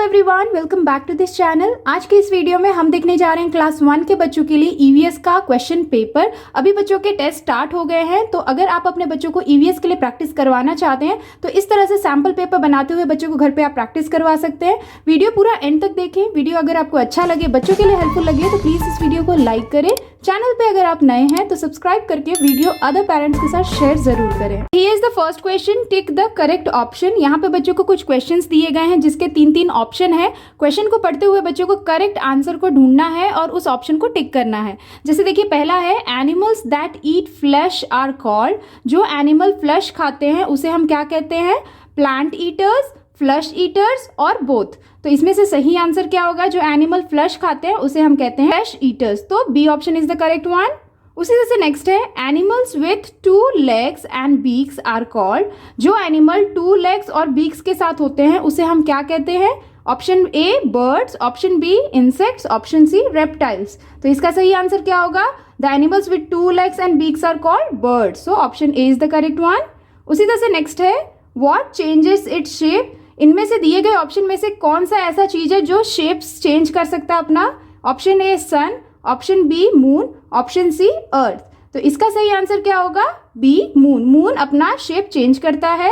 Everyone, welcome back to this channel. आज के इस वीडियो में हम देखने जा रहे हैं क्लास 1 के बच्चों के लिए ईवीएस का क्वेश्चन पेपर। अभी बच्चों के टेस्ट स्टार्ट हो गए हैं, तो अगर आप अपने बच्चों को ईवीएस के लिए प्रैक्टिस करवाना चाहते हैं तो इस तरह से सैम्पल पेपर बनाते हुए बच्चों को घर पे आप प्रैक्टिस करवा सकते हैं। वीडियो पूरा एंड तक देखें। वीडियो अगर आपको अच्छा लगे, बच्चों के लिए हेल्पफुल लगे तो प्लीज़ इस वीडियो को लाइक करें। चैनल पे अगर आप नए हैं तो सब्सक्राइब करके वीडियो अदर पेरेंट्स के साथ शेयर जरूर करें। Here is the first question, tick the correct option. यहाँ पे बच्चों को कुछ क्वेश्चंस दिए गए हैं जिसके 3 ऑप्शन है। क्वेश्चन को पढ़ते हुए बच्चों को करेक्ट आंसर को ढूंढना है और उस ऑप्शन को टिक करना है। जैसे देखिए, पहला है animals that eat flesh are called. जो एनिमल फ्लैश खाते हैं उसे हम क्या कहते हैं? प्लांट ईटर्स, फ्लैश ईटर्स और बोथ। तो इसमें से सही आंसर क्या होगा? जो एनिमल फ्लैश खाते हैं उसे हम कहते हैं फ्लैश ईटर्स। तो B option is the correct one. उसी तरह से नेक्स्ट है animals with 2 legs and beaks are called. जो एनिमल 2 legs और बीक्स के साथ होते हैं उसे हम क्या कहते हैं? Option A birds, option B insects, option C reptiles. तो इसका सही आंसर क्या होगा? The animals with 2 legs and beaks are called birds. So option A is the correct one. उसी तरह से नेक्स्ट है व्हाट चेंजेस इट्स शेप। इनमें से दिए गए ऑप्शन में से कौन सा ऐसा चीज है जो शेप्स चेंज कर सकता है अपना? Option a sun, option b moon, option c earth. तो इसका सही आंसर क्या होगा? B moon. मून अपना शेप चेंज करता है।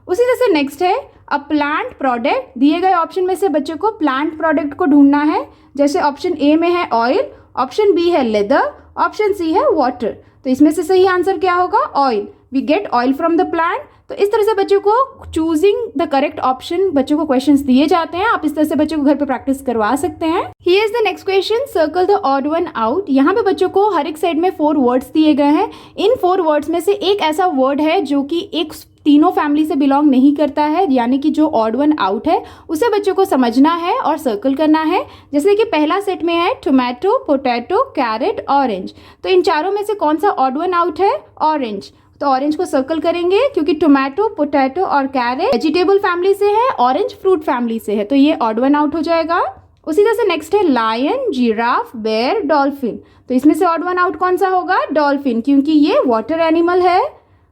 उसी तरह से नेक्स्ट है अ प्लांट प्रोडक्ट। दिए गए ऑप्शन में से बच्चों को प्लांट प्रोडक्ट को ढूंढना है। जैसे ऑप्शन ए में है ऑयल, ऑप्शन बी है लेदर, ऑप्शन सी है वाटर। तो इसमें से सही आंसर क्या होगा? Oil. We get oil from the plant. तो इस तरह से बच्चों को चूजिंग द करेक्ट ऑप्शन बच्चों को क्वेश्चंस दिए जाते हैं। आप इस तरह से बच्चों को घर पे प्रैक्टिस करवा सकते हैं। Here is the next question, circle the odd one out. यहाँ पे बच्चों को हर एक साइड में 4 वर्ड्स दिए गए हैं। इन 4 वर्ड्स में से एक ऐसा वर्ड है जो कि एक तीनों फैमिली से बिलोंग नहीं करता है, यानी कि जो ऑड वन आउट है उसे बच्चों को समझना है और सर्कल करना है। जैसे कि पहला सेट में है टोमेटो, पोटैटो, कैरेट, ऑरेंज। तो इन चारों में से कौन सा ऑड वन आउट है? ऑरेंज। तो ऑरेंज को सर्कल करेंगे क्योंकि टोमेटो, पोटैटो और कैरेट वेजिटेबल फैमिली से है, ऑरेंज फ्रूट फैमिली से है, तो ये ऑड वन आउट हो जाएगा। उसी तरह से नेक्स्ट है लायन, जिराफ, बेयर, डॉल्फिन। तो इसमें से ऑड वन आउट कौन सा होगा? डॉल्फिन, क्योंकि ये वाटर एनिमल है।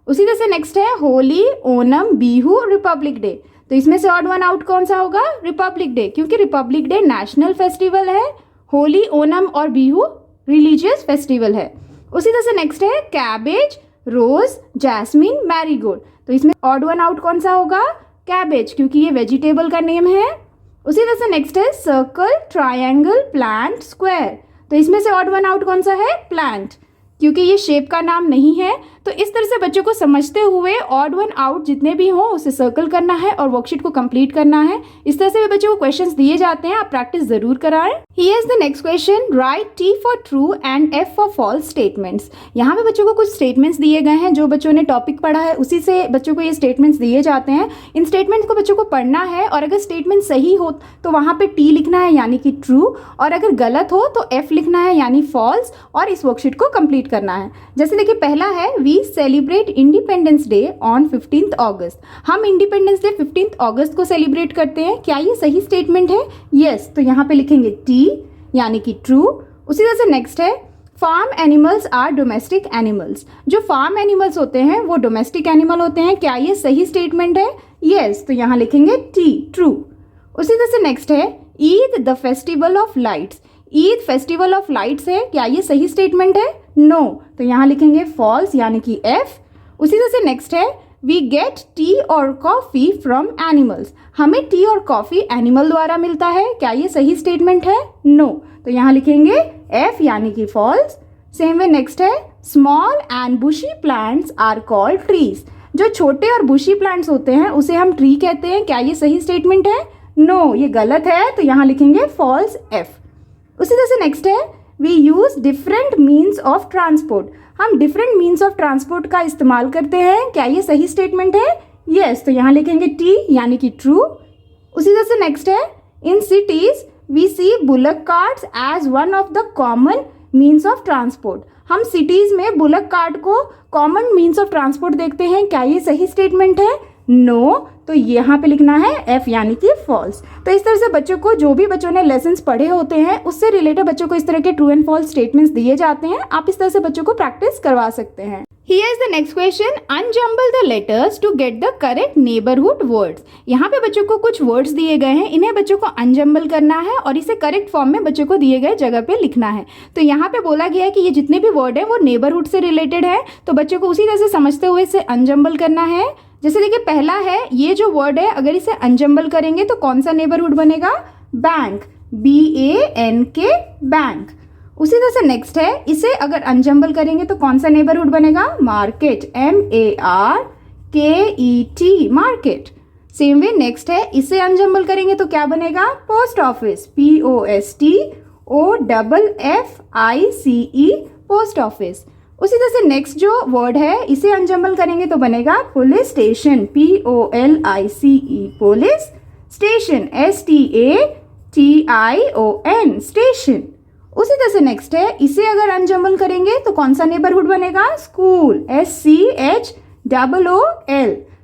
उसी तरह से नेक्स्ट है होली, ओनम, बिहू, रिपब्लिक डे। तो इसमें से ऑड वन आउट कौन सा होगा? रिपब्लिक डे, क्योंकि रिपब्लिक डे नेशनल फेस्टिवल है। होली, ओनम और बिहू रिलीजियस फेस्टिवल है। उसी तरह से नेक्स्ट है कैबेज, रोज, जैस्मिन, मैरीगोल्ड। तो इसमें ऑड वन आउट कौन सा होगा? कैबेज, क्योंकि ये वेजिटेबल का नेम है। उसी तरह से नेक्स्ट है सर्कल, ट्रायंगल, प्लांट, स्क्वायर। तो इसमें से ऑड वन आउट कौन सा है? प्लांट, क्योंकि ये शेप का नाम नहीं है। तो इस तरह से बच्चों को समझते हुए ऑड वन आउट जितने भी हों उसे सर्कल करना है और वर्कशीट को कंप्लीट करना है। इस तरह से भी बच्चों को क्वेश्चंस दिए जाते हैं, आप प्रैक्टिस जरूर कराएं। Here is the next question, write T for true and F for false statements. यहाँ पे बच्चों को कुछ स्टेटमेंट्स दिए गए हैं। जो बच्चों ने टॉपिक पढ़ा है उसी से बच्चों को ये स्टेटमेंट्स दिए जाते हैं। इन स्टेटमेंट्स को बच्चों को पढ़ना है और अगर स्टेटमेंट सही हो तो वहाँ पे टी लिखना है यानी कि ट्रू, और अगर गलत हो तो एफ लिखना है यानी फॉल्स, और इस वर्कशीट को कंप्लीट करना है। जैसे देखिए, पहला है we celebrate Independence Day on 15th August. हम इंडिपेंडेंस डे 15th अगस्त को सेलिब्रेट करते हैं। क्या ये सही स्टेटमेंट है? यस। तो यहाँ पे लिखेंगे टी यानी कि ट्रू। उसी तरह से नेक्स्ट है farm animals are domestic animals. जो फार्म एनिमल्स होते हैं वो डोमेस्टिक एनिमल होते हैं। क्या ये सही स्टेटमेंट है? यस। तो यहाँ लिखेंगे टी, ट्रू। उसी तरह से नेक्स्ट है Eid the festival of lights. Eid festival of lights है। क्या ये सही स्टेटमेंट है? नो। तो यहाँ लिखेंगे फॉल्स यानी कि एफ। उसी तरह से नेक्स्ट है वी गेट टी और कॉफी फ्रॉम एनिमल्स। हमें टी और कॉफी एनिमल द्वारा मिलता है। क्या ये सही स्टेटमेंट है? नो। तो यहाँ लिखेंगे एफ यानी कि फॉल्स। सेम वे नेक्स्ट है small and bushy plants are called trees. जो छोटे और बुशी प्लांट्स होते हैं उसे हम ट्री कहते हैं। क्या ये सही स्टेटमेंट है? नो, ये गलत है। तो यहाँ लिखेंगे फॉल्स एफ। उसी तरह से नेक्स्ट है we use different means of transport. हम डिफरेंट मीन्स ऑफ ट्रांसपोर्ट का इस्तेमाल करते हैं। क्या ये सही स्टेटमेंट है? यस। तो यहाँ लिखेंगे टी यानी कि ट्रू। उसी तरह से नेक्स्ट है in cities we see bullock carts as one of the common means of transport. हम सिटीज में बुलक कार्ट को कॉमन मीन्स ऑफ ट्रांसपोर्ट देखते हैं। क्या ये सही स्टेटमेंट है? नो। तो यहाँ पे लिखना है एफ यानी कि फॉल्स। तो इस तरह से बच्चों को जो भी बच्चों ने लेसन्स पढ़े होते हैं उससे रिलेटेड बच्चों को इस तरह के ट्रू एंड फॉल्स स्टेटमेंट्स दिए जाते हैं। आप इस तरह से बच्चों को प्रैक्टिस करवा सकते हैं। Here is the next question. Unjumble the letters to get the correct neighborhood words. यहाँ पे बच्चों को कुछ वर्ड्स दिए गए हैं, इन्हें बच्चों को अनजम्बल करना है और इसे करेक्ट फॉर्म में बच्चों को दिए गए जगह पे लिखना है। तो यहाँ पे बोला गया है कि ये जितने भी वर्ड है वो नेबरहुड से रिलेटेड है, तो बच्चों को उसी तरह से समझते हुए इसे अनजम्बल करना है। जैसे देखिए पहला है, ये जो वर्ड है अगर इसे अनजम्बल करेंगे तो कौन सा नेबरहुड बनेगा? Bank, BANK, bank. उसी तरह से नेक्स्ट है, इसे अगर अनजम्बल करेंगे तो कौन सा नेबरहुड बनेगा? Market, MARKET, market. Same way next है, इसे अनजम्बल करेंगे तो क्या बनेगा? Post office, POSTOFFICE, post office. उसी तरह से नेक्स्ट जो वर्ड है इसे अनजम्बल करेंगे तो बनेगा police station, POLICE, police station, STATION, station. उसी तरह से नेक्स्ट है, इसे अगर अनजम्बल करेंगे तो कौन सा नेबरहुड बनेगा? School, SCHOOL,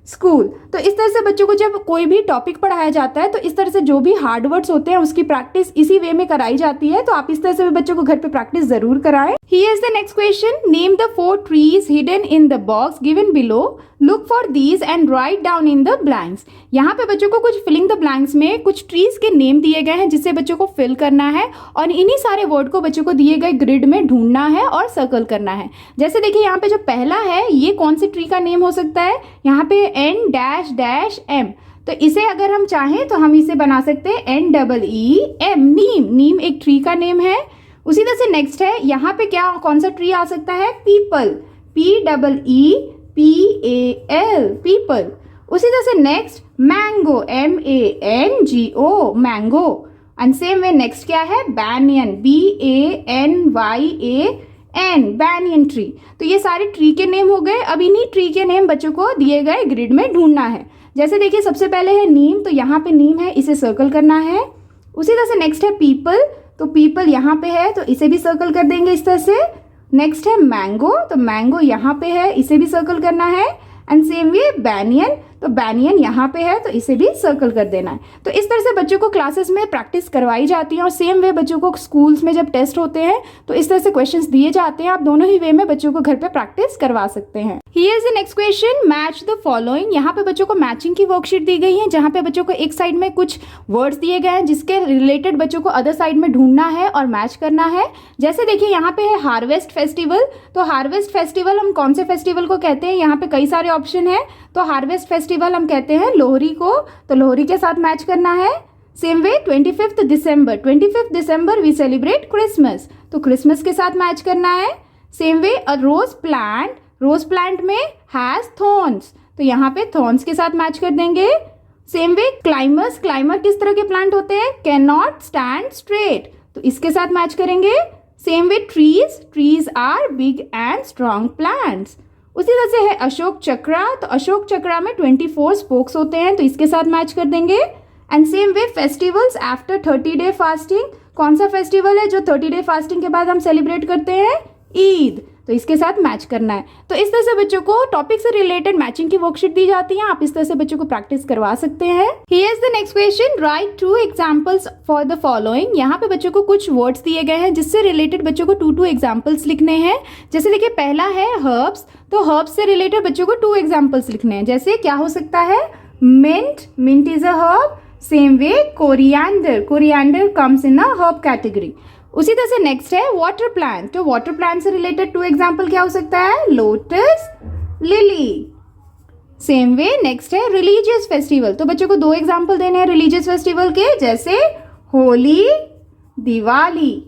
school. तो इस तरह से बच्चों को जब कोई भी टॉपिक पढ़ाया जाता है तो इस तरह से जो भी हार्ड वर्ड्स होते हैं उसकी प्रैक्टिस इसी वे में कराई जाती है। तो आप इस तरह से भी बच्चों को घर पे प्रैक्टिस जरूर कराएं। Here is the next question. Name the 4 trees hidden in the box given below. Look for these and write down in the blanks. यहाँ पे बच्चों को कुछ फिलिंग द ब्लैंक्स में कुछ ट्रीज के नेम दिए गए हैं जिससे बच्चों को फिल करना है और इन्हीं सारे वर्ड को बच्चों को दिए गए ग्रिड में ढूंढना है और सर्कल करना है। जैसे देखिए यहाँ पे जो पहला है ये कौन सी ट्री का नेम हो सकता है? यहाँ पे N-M। तो इसे अगर हम चाहें तो हम इसे बना सकते हैं NEEM, नीम। नीम एक ट्री का नेम है। उसी तरह से नेक्स्ट है, यहाँ पे क्या कौन सा ट्री आ सकता है? People, PEEPAL, people. उसी तरह से next mango, MANGO, mango. And same way next क्या है? Banyan, BANYAN, banyan tree. तो ये सारे ट्री के नेम हो गए। अब इन्हीं ट्री के नेम बच्चों को दिए गए ग्रिड में ढूंढना है। जैसे देखिए सबसे पहले है नीम, तो यहाँ पे नीम है, इसे सर्कल करना है। उसी तरह से नेक्स्ट है पीपल, तो पीपल यहाँ पे है तो इसे भी सर्कल कर देंगे इस तरह से। नेक्स्ट है मैंगो, तो मैंगो यहाँ पे है, इसे भी सर्कल करना है। एंड सेम वे बैनियन, तो बैनियन यहाँ पे है तो इसे भी सर्कल कर देना है। तो इस तरह से बच्चों को क्लासेस में प्रैक्टिस करवाई जाती है और सेम वे बच्चों को स्कूल्स में जब टेस्ट होते हैं तो इस तरह से क्वेश्चंस दिए जाते हैं। आप दोनों ही वे में बच्चों को घर पे प्रैक्टिस करवा सकते हैं। Here is the next question, match the following. यहाँ पे बच्चों को मैचिंग की वर्कशीट दी गई है जहाँ पे बच्चों को एक साइड में कुछ वर्ड्स दिए गए हैं जिसके रिलेटेड बच्चों को अदर साइड में ढूंढना है और मैच करना है। जैसे देखिए यहाँ पे है हार्वेस्ट फेस्टिवल, तो हार्वेस्ट फेस्टिवल हम कौन से फेस्टिवल को कहते हैं? यहाँ पे कई सारे ऑप्शन है। तो हार्वेस्ट फेस्टिवल हम कहते हैं लोहरी को, तो लोहरी के साथ मैच करना है। Same way 25 December we celebrate Christmas, तो क्रिसमस के साथ मैच करना है। Same way a rose plant में हैज थॉर्न्स, तो यहाँ पे थॉर्न्स के साथ मैच कर देंगे। सेम वे क्लाइमर किस तरह के प्लांट होते हैं? कैन नॉट स्टैंड स्ट्रेट, तो इसके साथ मैच करेंगे। Same way trees are big and strong plants. उसी तरह से है अशोक चक्रा, तो अशोक चक्रा में 24 स्पोक्स होते हैं तो इसके साथ मैच कर देंगे। And same way festivals after 30 day fasting, कौन सा फेस्टिवल है जो 30 डे फास्टिंग के बाद हम सेलिब्रेट करते हैं? ईद, तो इसके साथ मैच करना है। तो इस तरह से बच्चों को टॉपिक से रिलेटेड मैचिंग की वर्कशीट दी जाती है, आप इस तरह से बच्चों को प्रैक्टिस करवा सकते हैं। Here is the next question, right 2 examples for the following. यहाँ पे बच्चों को कुछ वर्ड्स दिए गए हैं जिससे रिलेटेड बच्चों को 2 एग्जांपल्स लिखने हैं। जैसे देखिए पहला है हर्ब्स, तो हर्ब्स से रिलेटेड बच्चों को 2 एग्जांपल्स लिखने हैं। जैसे क्या हो सकता है? Mint is a herb. Same way coriander comes in a herb category. उसी तरह से नेक्स्ट है वाटर प्लांट, तो वाटर प्लांट से रिलेटेड 2 एग्जांपल क्या हो सकता है? Lotus, lily. Same way next है रिलीजियस फेस्टिवल, तो बच्चों को 2 एग्जांपल देने हैं रिलीजियस फेस्टिवल के, जैसे Holi, Diwali.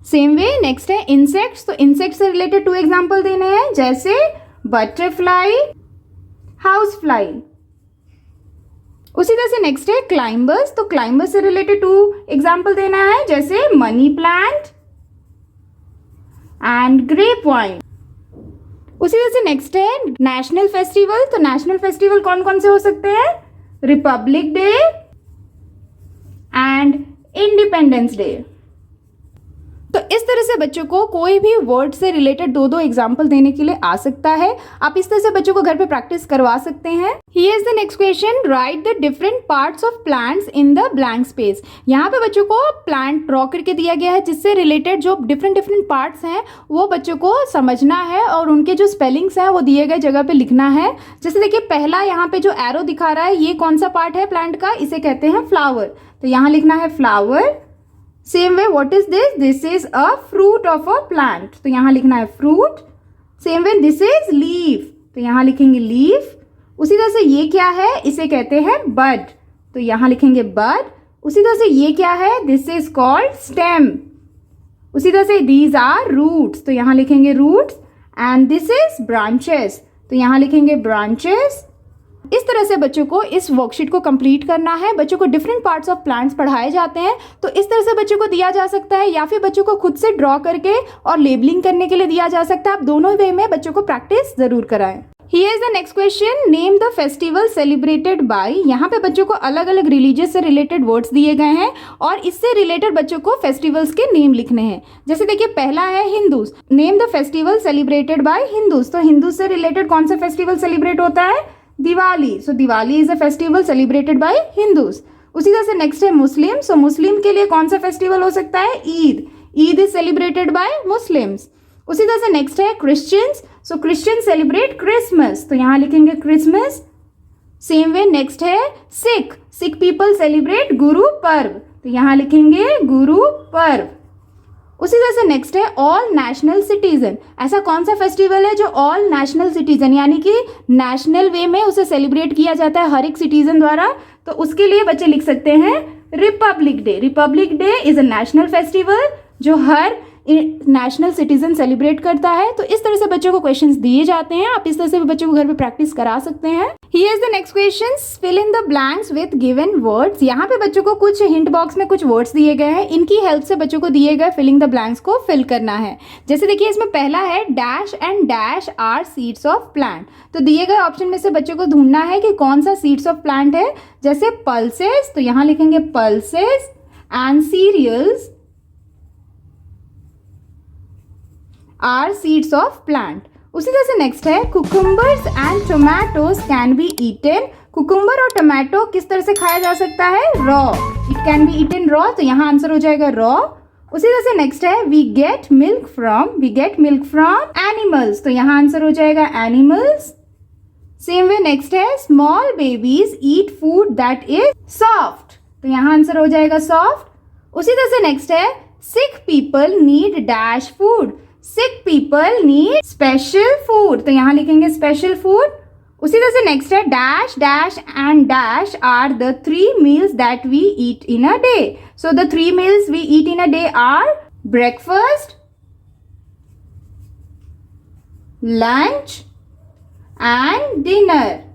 Same way next है इंसेक्ट्स, तो इंसेक्ट से रिलेटेड 2 एग्जांपल देने हैं, जैसे बटरफ्लाई, हाउस फ्लाई। उसी तरह से नेक्स्ट है क्लाइंबर्स, तो क्लाइंबर्स से रिलेटेड 2 एग्जांपल देना है, जैसे money plant and grep wine. उसी तरह से नेक्स्ट है नेशनल फेस्टिवल, तो नेशनल फेस्टिवल कौन कौन से हो सकते हैं? Republic day and independence day. तो इस तरह से बच्चों को कोई भी वर्ड से रिलेटेड दो दो एग्जाम्पल देने के लिए आ सकता है। आप इस तरह से बच्चों को घर पे प्रैक्टिस करवा सकते हैं। Here is the next question, right the different parts of plants in the blank space. यहाँ पे बच्चों को प्लांट ड्रॉ करके दिया गया है जिससे रिलेटेड जो डिफरेंट पार्ट्स हैं वो बच्चों को समझना है और उनके जो स्पेलिंग्स हैं वो दिए गए जगह पे लिखना है। जैसे देखिए पहला यहाँ पे जो एरो दिखा रहा है ये कौन सा पार्ट है प्लांट का, इसे कहते हैं फ्लावर। तो यहाँ लिखना है flower. Same way what is this, this is a fruit of a plant, तो यहाँ लिखना है fruit. Same way this is leaf, तो यहाँ लिखेंगे लीफ। उसी तरह से ये क्या है, इसे कहते हैं बड, तो यहाँ लिखेंगे बड। उसी तरह से ये क्या है, दिस इज कॉल्ड स्टेम। उसी तरह से दीज आर रूट्स, तो यहाँ लिखेंगे roots. And this is branches, तो यहाँ लिखेंगे ब्रांचेस। इस तरह से बच्चों को इस वर्कशीट को कंप्लीट करना है। बच्चों को डिफरेंट पार्ट्स ऑफ प्लांट्स पढ़ाए जाते हैं, तो इस तरह से बच्चों को दिया जा सकता है या फिर बच्चों को खुद से ड्रॉ करके और लेबलिंग करने के लिए दिया जा सकता है। आप दोनों वे में बच्चों को प्रैक्टिस जरूर कराएं। Here is the next question, name the festival celebrated by। यहाँ पे बच्चों को अलग अलग रिलीजियस से रिलेटेड वर्ड्स दिए गए हैं और इससे रिलेटेड बच्चों को फेस्टिवल्स के नेम लिखने हैं। जैसे देखिए पहला है Hindus, name the festival celebrated by Hindus. तो हिंदू से रिलेटेड कौन सा फेस्टिवल सेलिब्रेट होता है, Diwali. So Diwali is a festival celebrated by Hindus. उसी तरह से नेक्स्ट है मुस्लिम। सो मुस्लिम के लिए कौन सा फेस्टिवल हो सकता है, Eid. Eid is celebrated by Muslims. उसी तरह से नेक्स्ट है क्रिश्चियंस। सो क्रिश्चियन सेलिब्रेट क्रिसमस, तो यहाँ लिखेंगे क्रिसमस। सेम वे नेक्स्ट है सिख। सिख पीपल सेलिब्रेट गुरु पर्व, तो यहाँ लिखेंगे गुरु पर्व। उसी तरह से नेक्स्ट है ऑल नेशनल सिटीजन। ऐसा कौन सा फेस्टिवल है जो ऑल नेशनल सिटीजन यानी कि नेशनल वे में उसे सेलिब्रेट किया जाता है हर एक सिटीजन द्वारा, तो उसके लिए बच्चे लिख सकते हैं Republic day. Republic day is a national festival जो हर नेशनल सिटीजन सेलिब्रेट करता है। तो इस तरह से बच्चों को क्वेश्चंस दिए जाते हैं, आप इस तरह से भी बच्चों को घर पे प्रैक्टिस करा सकते हैं। Here is the next question, fill in the blanks with given words. यहाँ पे बच्चों को कुछ हिंट बॉक्स में कुछ वर्ड्स दिए गए हैं, इनकी हेल्प से बच्चों को दिए गए फिलिंग द ब्लैंक्स को फिल करना है। जैसे देखिए इसमें पहला है dash and dash are seeds of plant. तो दिए गए ऑप्शन में से बच्चों को ढूंढना है कि कौन सा सीड्स ऑफ प्लांट है। जैसे पल्सेस, तो यहाँ लिखेंगे pulses. And cereals are seeds of plant. उसी तरह से नेक्स्ट है cucumbers and tomatoes can be eaten. Cucumber और टोमेटो किस तरह से खाया जा सकता है, raw. It can be eaten raw, तो यहाँ आंसर हो जाएगा रॉ। उसी तरह से नेक्स्ट है we get milk from animals, तो यहाँ आंसर हो जाएगा एनिमल्स। सेम वे नेक्स्ट है small babies eat food that is soft, तो यहाँ आंसर हो जाएगा सॉफ्ट। उसी तरह से नेक्स्ट है सिक पीपल नीड डैश फूड। सिक पीपल नीड स्पेशल फूड, तो यहाँ लिखेंगे स्पेशल फूड। उसी तरह से नेक्स्ट है dash dash and dash are the 3 meals that we eat in a day. So the 3 meals we eat in a day are breakfast, lunch and dinner.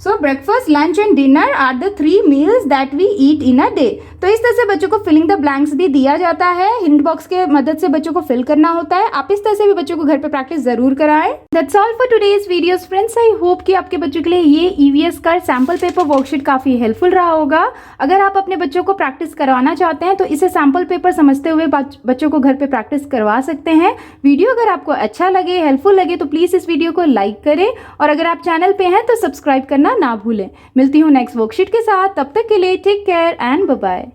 So breakfast, lunch and dinner are the 3 meals that we eat in a day. तो इस तरह से बच्चों को filling the blanks भी दिया जाता है, हिंट बॉक्स के मदद से बच्चों को फिल करना होता है। आप इस तरह से भी बच्चों को घर पे प्रैक्टिस जरूर कराएं। That's all for today's videos friends. I hope कि आपके बच्चों के लिए ये ईवीएस का सैम्पल पेपर वर्कशीट काफी हेल्पफुल रहा होगा। अगर आप अपने बच्चों को प्रैक्टिस करवाना चाहते हैं तो इसे सैम्पल पेपर समझते हुए बच्चों को घर पे प्रैक्टिस करवा सकते हैं। वीडियो अगर आपको अच्छा लगे, हेल्पफुल लगे तो प्लीज इस वीडियो को लाइक करें और अगर आप चैनल पे हैं तो सब्सक्राइब करना ना भूलें। मिलती हूँ नेक्स्ट वर्कशीट के साथ, तब तक के लिए take care and bye bye.